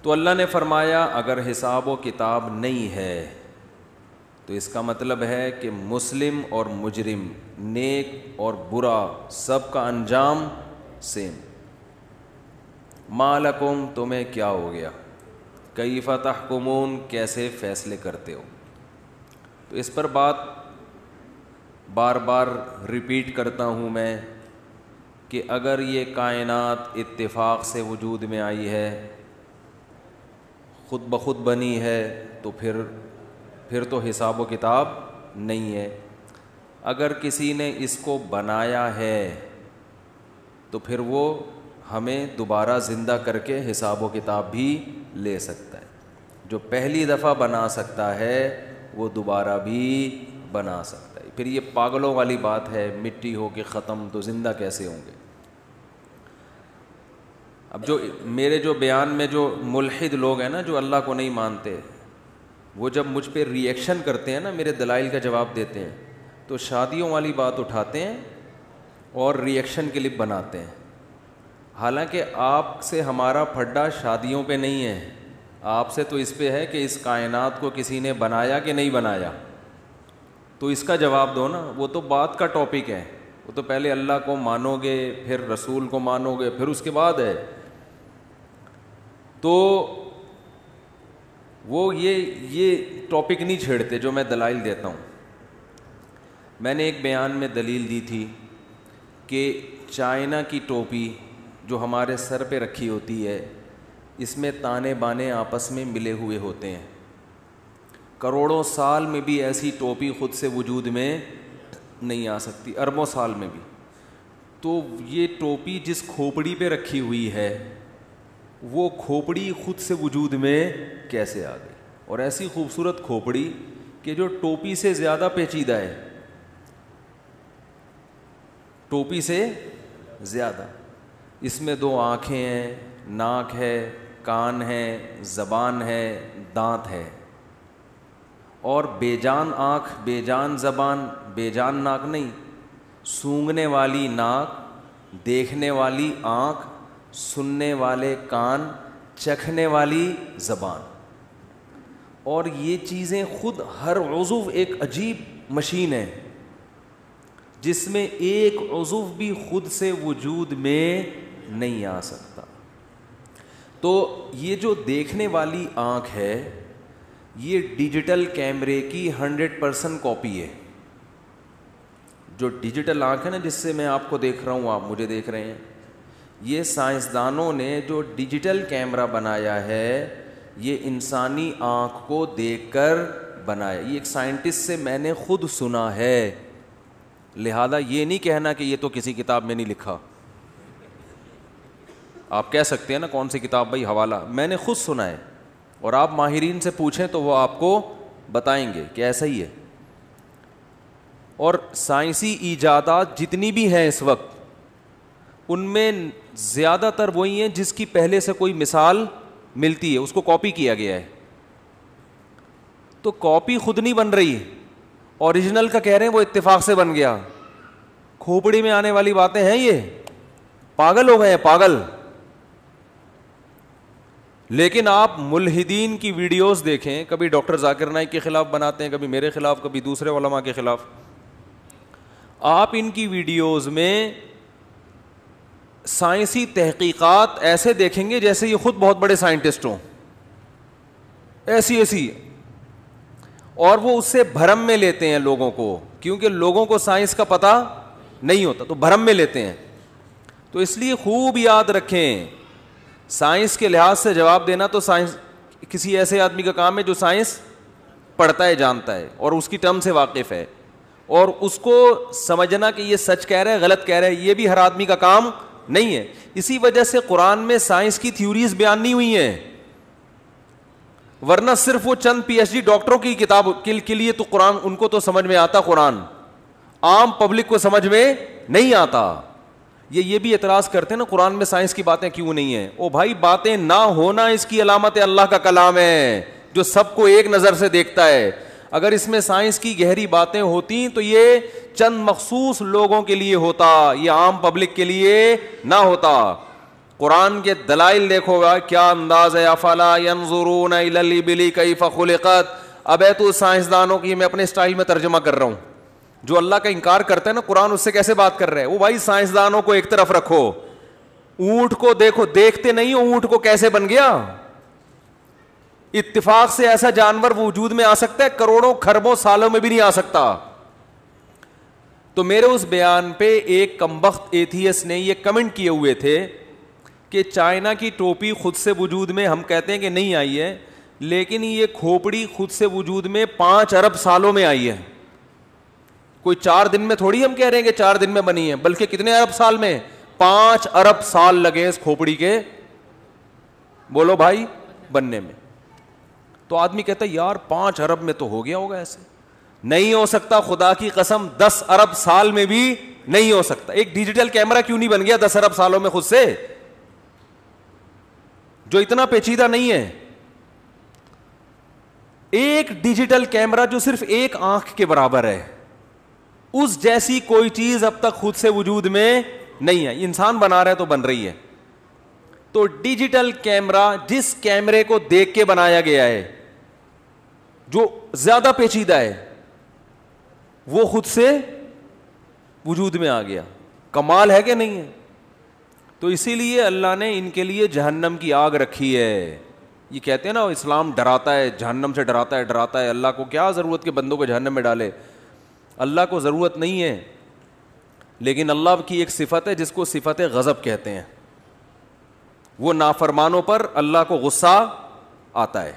تو اللہ نے فرمایا اگر حساب و کتاب نہیں ہے تو اس کا مطلب ہے کہ مسلم اور مجرم، نیک اور برا، سب کا انجام سیم۔ ما لکم، تمہیں کیا ہو گیا، کیف تحکمون، کیسے فیصلے کرتے ہو۔ تو اس پر بار بار ریپیٹ کرتا ہوں میں کہ اگر یہ کائنات اتفاق سے وجود میں آئی ہے، خود بخود بنی ہے، تو پھر تو حساب و کتاب نہیں ہے۔ اگر کسی نے اس کو بنایا ہے تو پھر وہ ہمیں دوبارہ زندہ کر کے حساب و کتاب بھی لے سکتا ہے۔ جو پہلی دفعہ بنا سکتا ہے وہ دوبارہ بھی بنا سکتا ہے۔ پھر یہ پاگلوں والی بات ہے، مٹی ہو کے ختم تو زندہ کیسے ہوں گے۔ اب جو میرے جو بیان میں جو ملحد لوگ ہیں نا، جو اللہ کو نہیں مانتے، وہ جب مجھ پہ ری ایکشن کرتے ہیں نا، میرے دلائل کا جواب دیتے ہیں، تو شادیوں والی بات اٹھاتے ہیں اور ری ایکشن کلپ بناتے ہیں۔ حالانکہ آپ سے ہمارا پھڈا شادیوں پہ نہیں ہے، آپ سے تو اس پہ ہے کہ اس کائنات کو کسی نے بنایا کہ نہیں بنایا، تو اس کا جواب دو نا۔ وہ تو بات کا ٹاپک ہے، وہ تو پہلے اللہ کو مانو گے، پھر رسول کو مانو گے، پھر اس کے بعد ہے۔ تو وہ یہ ٹاپک نہیں چھیڑتے جو میں دلائل دیتا ہوں۔ میں نے ایک بیان میں دلیل دی تھی کہ چائنا کی ٹوپی جو ہمارے سر پہ رکھی ہوتی ہے، اس میں تانے بانے آپس میں ملے ہوئے ہوتے ہیں، کروڑوں سال میں بھی ایسی ٹوپی خود سے وجود میں نہیں آ سکتی، اربوں سال میں بھی۔ تو یہ ٹوپی جس کھوپڑی پہ رکھی ہوئی ہے، وہ کھوپڑی خود سے وجود میں کیسے آ گئی؟ اور ایسی خوبصورت کھوپڑی کہ جو ٹوپی سے زیادہ پیچیدہ ہے، ٹوپی سے زیادہ۔ اس میں 2 آنکھیں ہیں، ناک ہے، کان ہے، زبان ہے، دانت ہے، اور بے جان آنکھ، بے جان زبان، بے جان ناک نہیں، سونگھنے والی ناک، دیکھنے والی آنکھ، سننے والے کان، چکھنے والی زبان۔ اور یہ چیزیں خود، ہر عضو ایک عجیب مشین ہے جس میں ایک عضو بھی خود سے وجود میں نہیں آ سکتا۔ تو یہ جو دیکھنے والی آنکھ ہے، یہ ڈیجیٹل کیمرے کی 100% کاپی ہے۔ جو ڈیجیٹل آنکھ ہے نا، جس سے میں آپ کو دیکھ رہا ہوں، آپ مجھے دیکھ رہے ہیں، یہ سائنسدانوں نے جو ڈیجیٹل کیمرہ بنایا ہے، یہ انسانی آنکھ کو دیکھ کر بنایا۔ یہ ایک سائنٹسٹ سے میں نے خود سنا ہے، لہذا یہ نہیں کہنا کہ یہ تو کسی کتاب میں نہیں لکھا۔ آپ کہہ سکتے ہیں نا کون سی کتاب بھائی، حوالہ، میں نے خود سنا ہے، اور آپ ماہرین سے پوچھیں تو وہ آپ کو بتائیں گے کہ ایسا ہی ہے۔ اور سائنسی ایجادات جتنی بھی ہیں اس وقت، ان میں زیادہ تر وہی ہیں جس کی پہلے سے کوئی مثال ملتی ہے، اس کو کاپی کیا گیا ہے۔ تو کاپی خود نہیں بن رہی، اوریجنل کا کہہ رہے ہیں وہ اتفاق سے بن گیا۔ کھوپڑی میں آنے والی باتیں ہیں، یہ پاگل ہو گئے ہیں، پاگل۔ لیکن آپ ملحدین کی ویڈیوز دیکھیں، کبھی ڈاکٹر ذاکر نائک کے خلاف بناتے ہیں، کبھی میرے خلاف، کبھی دوسرے علماء کے خلاف۔ آپ ان کی ویڈیوز میں سائنسی تحقیقات ایسے دیکھیں گے جیسے یہ خود بہت بڑے سائنٹسٹ ہوں، ایسی، اور وہ اس سے بھرم میں لیتے ہیں لوگوں کو، کیونکہ لوگوں کو سائنس کا پتہ نہیں ہوتا تو بھرم میں لیتے ہیں۔ تو اس لیے خوب یاد رکھیں، سائنس کے لحاظ سے جواب دینا تو سائنس کسی ایسے آدمی کا کام ہے جو سائنس پڑھتا ہے، جانتا ہے اور اس کی ٹرم سے واقف ہے، اور اس کو سمجھنا کہ یہ سچ کہہ رہا ہے، غلط کہہ رہا ہے، یہ بھی ہر آدمی کا کام نہیں ہے۔ اسی وجہ سے قرآن میں سائنس کی تھیوریز بیان نہیں ہوئی ہیں، ورنہ صرف وہ چند پی ایچ ڈی ڈاکٹروں کی کتاب کے لیے تو قرآن، ان کو تو سمجھ میں آتا قرآن، عام پبلک کو سمجھ میں نہیں آتا۔ یہ بھی اعتراض کرتے ہیں نا قرآن میں سائنس کی باتیں کیوں نہیں ہیں۔ او بھائی، باتیں نہ ہونا اس کی علامت اللہ کا کلام ہے جو سب کو ایک نظر سے دیکھتا ہے۔ اگر اس میں سائنس کی گہری باتیں ہوتی تو یہ چند مخصوص لوگوں کے لیے ہوتا، یہ عام پبلک کے لیے نہ ہوتا۔ قرآن کے دلائل دیکھو گا کیا انداز ہے. افلا ينظرون الى الابل کیف خلقت. اب ہے تو سائنسدانوں کی میں اپنے اسٹائل میں ترجمہ کر رہا ہوں. جو اللہ کا انکار کرتا ہے نا قرآن اس سے کیسے بات کر رہے ہیں. وہ بھائی سائنسدانوں کو ایک طرف رکھو, اونٹ کو دیکھو, دیکھتے نہیں ہو اونٹ کو کیسے بن گیا. اتفاق سے ایسا جانور وجود میں آ سکتا ہے, کروڑوں کھربوں سالوں میں بھی نہیں آ سکتا. تو میرے اس بیان پہ ایک کمبخت ایتھیسٹ نے یہ کمنٹ کیے ہوئے تھے کہ چائنا کی ٹوپی خود سے وجود میں ہم کہتے ہیں کہ نہیں آئی ہے, لیکن یہ کھوپڑی خود سے وجود میں 5 ارب سالوں میں آئی ہے. کوئی 4 دن میں تھوڑی ہم کہہ رہے ہیں کہ 4 دن میں بنی ہے, بلکہ کتنے ارب سال میں, 5 ارب سال لگے اس کھوپڑی کے, بولو بھائی, بننے میں. تو آدمی کہتا ہے یار 5 ارب میں تو ہو گیا ہوگا. ایسے نہیں ہو سکتا, خدا کی قسم 10 ارب سال میں بھی نہیں ہو سکتا. ایک ڈیجیٹل کیمرہ کیوں نہیں بن گیا 10 ارب سالوں میں خود سے, جو اتنا پیچیدہ نہیں ہے. ایک ڈیجیٹل کیمرہ جو صرف ایک آنکھ کے برابر ہے, اس جیسی کوئی چیز اب تک خود سے وجود میں نہیں ہے. انسان بنا رہا ہے تو بن رہی ہے. تو ڈیجیٹل کیمرہ جس کیمرے کو دیکھ کے بنایا گیا ہے جو زیادہ پیچیدہ ہے, وہ خود سے وجود میں آ گیا. کمال ہے کہ نہیں ہے؟ تو اسی لیے اللہ نے ان کے لیے جہنم کی آگ رکھی ہے. یہ کہتے ہیں نا اسلام ڈراتا ہے, جہنم سے ڈراتا ہے. اللہ کو کیا ضرورت کہ بندوں کو جہنم میں ڈالے. اللہ کو ضرورت نہیں ہے, لیکن اللہ کی ایک صفت ہے جس کو صفت غضب کہتے ہیں. وہ نافرمانوں پر اللہ کو غصہ آتا ہے,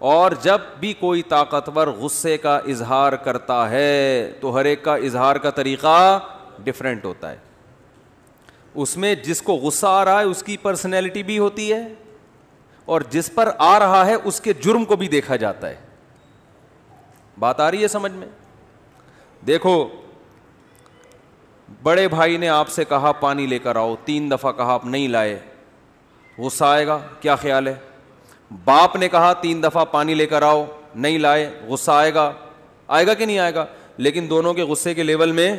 اور جب بھی کوئی طاقتور غصے کا اظہار کرتا ہے تو ہر ایک کا اظہار کا طریقہ ڈفرینٹ ہوتا ہے. اس میں جس کو غصہ آ رہا ہے اس کی پرسنالٹی بھی ہوتی ہے, اور جس پر آ رہا ہے اس کے جرم کو بھی دیکھا جاتا ہے. بات آ رہی ہے سمجھ میں؟ دیکھو, بڑے بھائی نے آپ سے کہا پانی لے کر آؤ, 3 دفعہ کہا آپ نہیں لائے, غصہ آئے گا؟ کیا خیال ہے؟ باپ نے کہا 3 دفعہ پانی لے کر آؤ, نہیں لائے, غصہ آئے گا؟ آئے گا کہ نہیں آئے گا؟ لیکن دونوں کے غصے کے لیول میں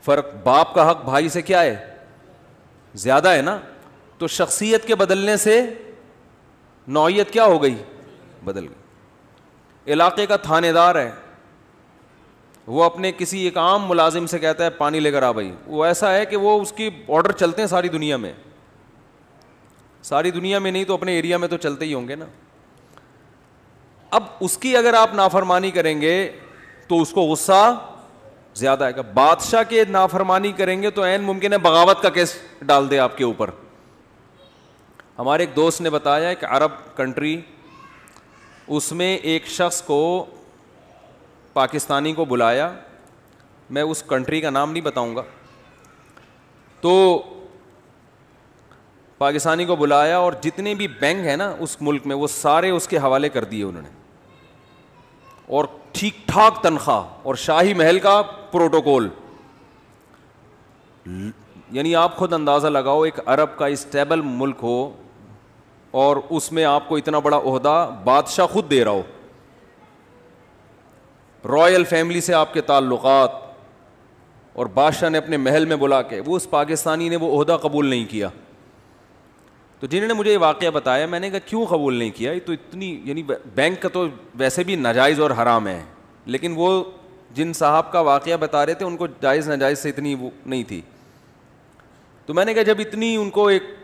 فرق. باپ کا حق بھائی سے کیا ہے؟ زیادہ ہے نا. تو شخصیت کے بدلنے سے نوعیت کیا ہو گئی؟ بدل گئی. علاقے کا تھانے دار ہے, وہ اپنے کسی ایک عام ملازم سے کہتا ہے پانی لے کر آ بھائی. وہ ایسا ہے کہ وہ اس کی آرڈر چلتے ہیں ساری دنیا میں, ساری دنیا میں نہیں تو اپنے ایریا میں تو چلتے ہی ہوں گے نا. اب اس کی اگر آپ نافرمانی کریں گے تو اس کو غصہ زیادہ آئے گا. بادشاہ کے نافرمانی کریں گے تو عین ممکن ہے بغاوت کا کیس ڈال دے آپ کے اوپر. ہمارے ایک دوست نے بتایا کہ عرب کنٹری, اس میں ایک شخص کو پاکستانی کو بلایا, میں اس کنٹری کا نام نہیں بتاؤں گا, تو پاکستانی کو بلایا اور جتنے بھی بینک ہیں نا اس ملک میں وہ سارے اس کے حوالے کر دیے انہوں نے, اور ٹھیک ٹھاک تنخواہ اور شاہی محل کا پروٹوکول. یعنی آپ خود اندازہ لگاؤ, ایک عرب کا اسٹیبل ملک ہو اور اس میں آپ کو اتنا بڑا عہدہ بادشاہ خود دے رہا ہو, رائل فیملی سے آپ کے تعلقات, اور بادشاہ نے اپنے محل میں بلا کے, وہ اس پاکستانی نے وہ عہدہ قبول نہیں کیا. تو جنہوں نے مجھے یہ واقعہ بتایا, میں نے کہا کیوں قبول نہیں کیا؟ یہ تو اتنی, یعنی بینک کا تو ویسے بھی ناجائز اور حرام ہے, لیکن وہ جن صاحب کا واقعہ بتا رہے تھے ان کو جائز ناجائز سے اتنی وہ نہیں تھی. تو میں نے کہا جب اتنی ان کو 1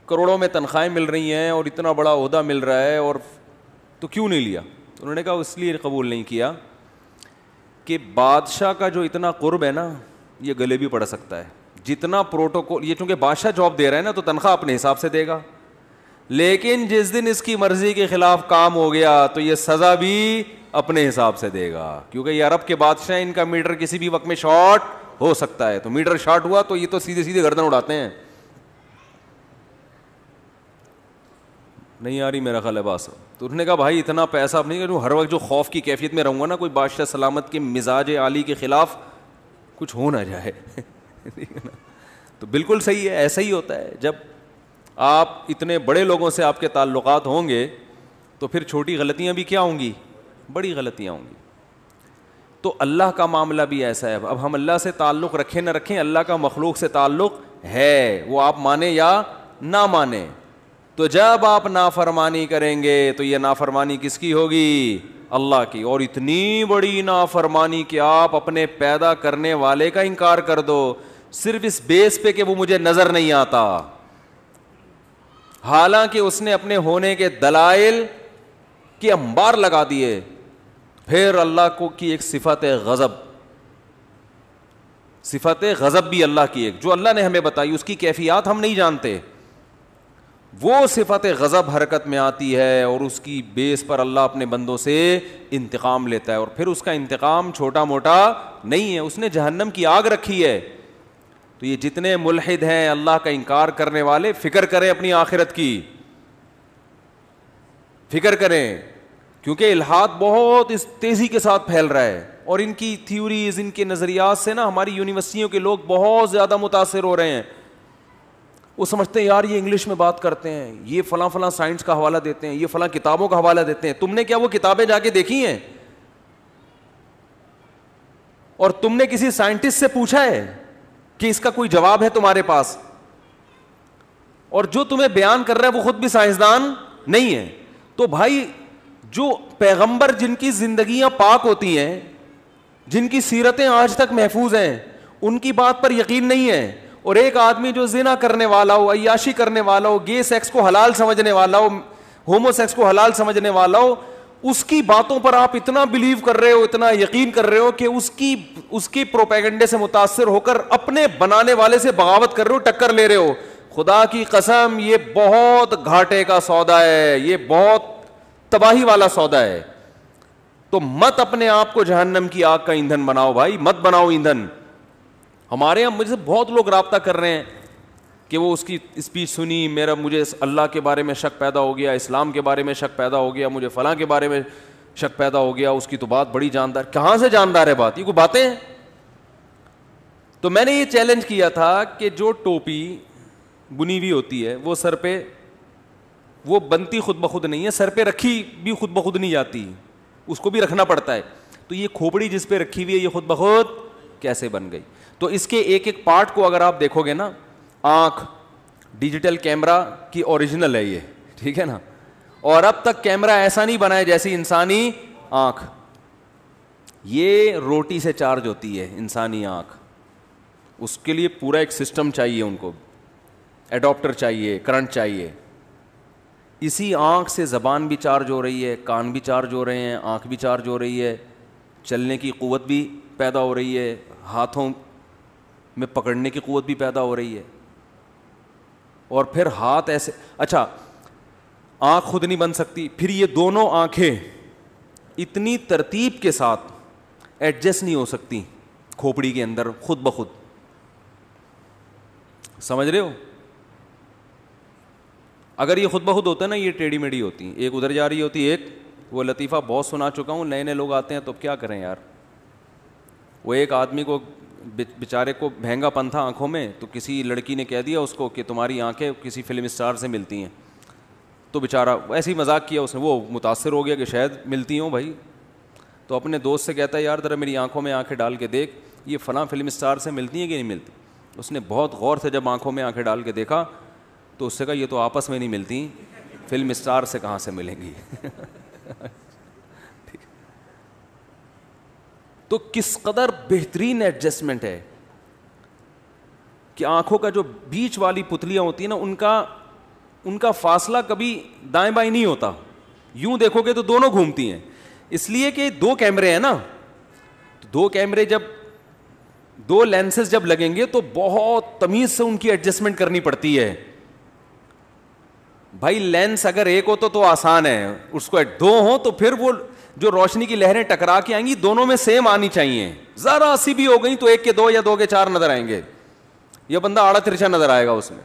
کروڑوں میں تنخواہیں مل رہی ہیں اور اتنا بڑا عہدہ مل رہا ہے, اور تو کیوں نہیں لیا؟ انہوں نے کہا اس لیے قبول نہیں کیا کہ بادشاہ کا جو اتنا قرب ہے نا یہ گلے بھی پڑ سکتا ہے. جتنا پروٹوکول, یہ چونکہ بادشاہ جاب دے رہا ہے نا تو تنخواہ اپنے حساب سے دے گا, لیکن جس دن اس کی مرضی کے خلاف کام ہو گیا تو یہ سزا بھی اپنے حساب سے دے گا, کیونکہ یہ عرب کے بادشاہ, ان کا میٹر کسی بھی وقت میں شارٹ ہو سکتا ہے. تو میٹر شارٹ ہوا تو یہ تو سیدھے سیدھے گردن اڑاتے ہیں. نہیں آ رہی میرا خیال ہے بات. تو انہوں نے کہا بھائی اتنا پیسہ آپ نہیں, کہ ہر وقت جو خوف کی کیفیت میں رہوں گا نا, کوئی بادشاہ سلامت کے مزاج عالی کے خلاف کچھ ہو نہ جائے. تو بالکل صحیح ہے, ایسا ہی ہوتا ہے. جب آپ اتنے بڑے لوگوں سے آپ کے تعلقات ہوں گے تو پھر چھوٹی غلطیاں بھی کیا ہوں گی؟ بڑی غلطیاں ہوں گی. تو اللہ کا معاملہ بھی ایسا ہے. اب ہم اللہ سے تعلق رکھیں نہ رکھیں, اللہ کا مخلوق سے تعلق ہے، وہ آپ مانے یا نہ مانے. تو جب آپ نافرمانی کریں گے تو یہ نافرمانی کس کی ہوگی؟ اللہ کی. اور اتنی بڑی نافرمانی کہ آپ اپنے پیدا کرنے والے کا انکار کر دو صرف اس بیس پہ کہ وہ مجھے نظر نہیں آتا، حالانکہ اس نے اپنے ہونے کے دلائل کے انبار لگا دیے. پھر اللہ کو کی ایک صفت غضب، صفت غضب بھی اللہ کی ایک جو اللہ نے ہمیں بتائی، اس کی کیفیات ہم نہیں جانتے. وہ صفت غضب حرکت میں آتی ہے اور اس کی بیس پر اللہ اپنے بندوں سے انتقام لیتا ہے. اور پھر اس کا انتقام چھوٹا موٹا نہیں ہے، اس نے جہنم کی آگ رکھی ہے. تو یہ جتنے ملحد ہیں اللہ کا انکار کرنے والے، فکر کریں اپنی آخرت کی، فکر کریں، کیونکہ الحاد بہت اس تیزی کے ساتھ پھیل رہا ہے اور ان کی تھیوریز، ان کے نظریات سے نا ہماری یونیورسٹیوں کے لوگ بہت زیادہ متاثر ہو رہے ہیں. وہ سمجھتے ہیں یار یہ انگلش میں بات کرتے ہیں، یہ فلاں فلاں سائنس کا حوالہ دیتے ہیں، یہ فلاں کتابوں کا حوالہ دیتے ہیں. تم نے کیا وہ کتابیں جا کے دیکھی ہیں؟ اور تم نے کسی سائنٹسٹ سے پوچھا ہے کہ اس کا کوئی جواب ہے تمہارے پاس؟ اور جو تمہیں بیان کر رہا ہے وہ خود بھی سائنسدان نہیں ہے. تو بھائی جو پیغمبر جن کی زندگیاں پاک ہوتی ہیں، جن کی سیرتیں آج تک محفوظ ہیں، ان کی بات پر یقین نہیں ہے. اور ایک آدمی جو زنا کرنے والا ہو، عیاشی کرنے والا ہو، گے سیکس کو حلال سمجھنے والا ہو، ہومو سیکس کو حلال سمجھنے والا ہو، اس کی باتوں پر آپ اتنا بلیو کر رہے ہو، اتنا یقین کر رہے ہو کہ اس کی پروپیگنڈے سے متاثر ہو کر اپنے بنانے والے سے بغاوت کر رہے ہو، ٹکر لے رہے ہو. خدا کی قسم یہ بہت گھاٹے کا سودا ہے، یہ بہت تباہی والا سودا ہے. تو مت اپنے آپ کو جہنم کی آگ کا ایندھن بناؤ بھائی، مت بناؤ ایندھن. ہمارے یہاں مجھ سے بہت لوگ رابطہ کر رہے ہیں کہ وہ اس کی اسپیچ سنی، مجھے اللہ کے بارے میں شک پیدا ہو گیا، اسلام کے بارے میں شک پیدا ہو گیا، مجھے فلاں کے بارے میں شک پیدا ہو گیا، اس کی تو بات بڑی جاندار. کہاں سے جاندار ہے بات؟ یہ کوئی باتیں ہیں؟ تو میں نے یہ چیلنج کیا تھا کہ جو ٹوپی بنی ہوئی ہوتی ہے وہ سر پہ، وہ بنتی خود بخود نہیں ہے، سر پہ رکھی بھی خود بخود نہیں جاتی، اس کو بھی رکھنا پڑتا ہے. تو یہ کھوپڑی جس پہ رکھی ہوئی ہے یہ خود بخود کیسے بن گئی؟ تو اس کے ایک ایک پارٹ کو اگر آپ دیکھو گے نا، آنکھ ڈیجیٹل کیمرہ کی اوریجنل ہے یہ، ٹھیک ہے نا، اور اب تک کیمرہ ایسا نہیں بنا ہے جیسی انسانی آنکھ. یہ روٹی سے چارج ہوتی ہے انسانی آنکھ، اس کے لیے پورا ایک سسٹم چاہیے، ان کو ایڈاپٹر چاہیے، کرنٹ چاہیے. اسی آنکھ سے زبان بھی چارج ہو رہی ہے، کان بھی چارج ہو رہے ہیں، آنکھ بھی چارج ہو رہی ہے، چلنے کی قوت بھی پیدا ہو رہی ہے، ہاتھوں میں پکڑنے کی قوت بھی پیدا ہو رہی ہے. اور پھر ہاتھ ایسے، اچھا آنکھ خود نہیں بن سکتی، پھر یہ دونوں آنکھیں اتنی ترتیب کے ساتھ ایڈجسٹ نہیں ہو سکتی کھوپڑی کے اندر خود بخود. سمجھ رہے ہو؟ اگر یہ خود بخود ہوتا ہے نا، یہ ٹیڑھی میڑھی ہوتی ہیں، ایک ادھر جا رہی ہوتی ہے، ایک وہ لطیفہ بہت سنا چکا ہوں، نئے نئے لوگ آتے ہیں تو اب کیا کریں یار. وہ ایک آدمی کو بیچارے کو بھینگا پن تھا آنکھوں میں، تو کسی لڑکی نے کہہ دیا اس کو کہ تمہاری آنکھیں کسی فلم اسٹار سے ملتی ہیں. تو بیچارہ ایسے ہی مذاق کیا اس نے، وہ متاثر ہو گیا کہ شاید ملتی ہوں بھائی. تو اپنے دوست سے کہتا ہے یار ذرا میری آنکھوں میں آنکھیں ڈال کے دیکھ، یہ فلاں فلم اسٹار سے ملتی ہیں کہ نہیں ملتی. اس نے بہت غور سے جب آنکھوں میں آنکھیں ڈال کے دیکھا تو اس سے کہا یہ تو آپس میں نہیں ملتی، فلم اسٹار سے کہاں سے ملیں گی. تو کس قدر بہترین ایڈجسٹمنٹ ہے کہ آنکھوں کا جو بیچ والی پتلیاں ہوتی ہیں نا، ان کا فاصلہ کبھی دائیں بائیں نہیں ہوتا. یوں دیکھو گے تو دونوں گھومتی ہیں، اس لیے کہ دو کیمرے ہیں نا، دو کیمرے جب دو لینسز جب لگیں گے تو بہت تمیز سے ان کی ایڈجسٹمنٹ کرنی پڑتی ہے. بھائی لینس اگر ایک ہو تو آسان ہے، اس کو دو ہو تو پھر وہ جو روشنی کی لہریں ٹکرا کے آئیں گی دونوں میں سیم آنی چاہیے. ذرا سی بھی ہو گئی تو ایک کے دو یا دو کے چار نظر آئیں گے، یہ بندہ آڑا ترچھا نظر آئے گا اس میں.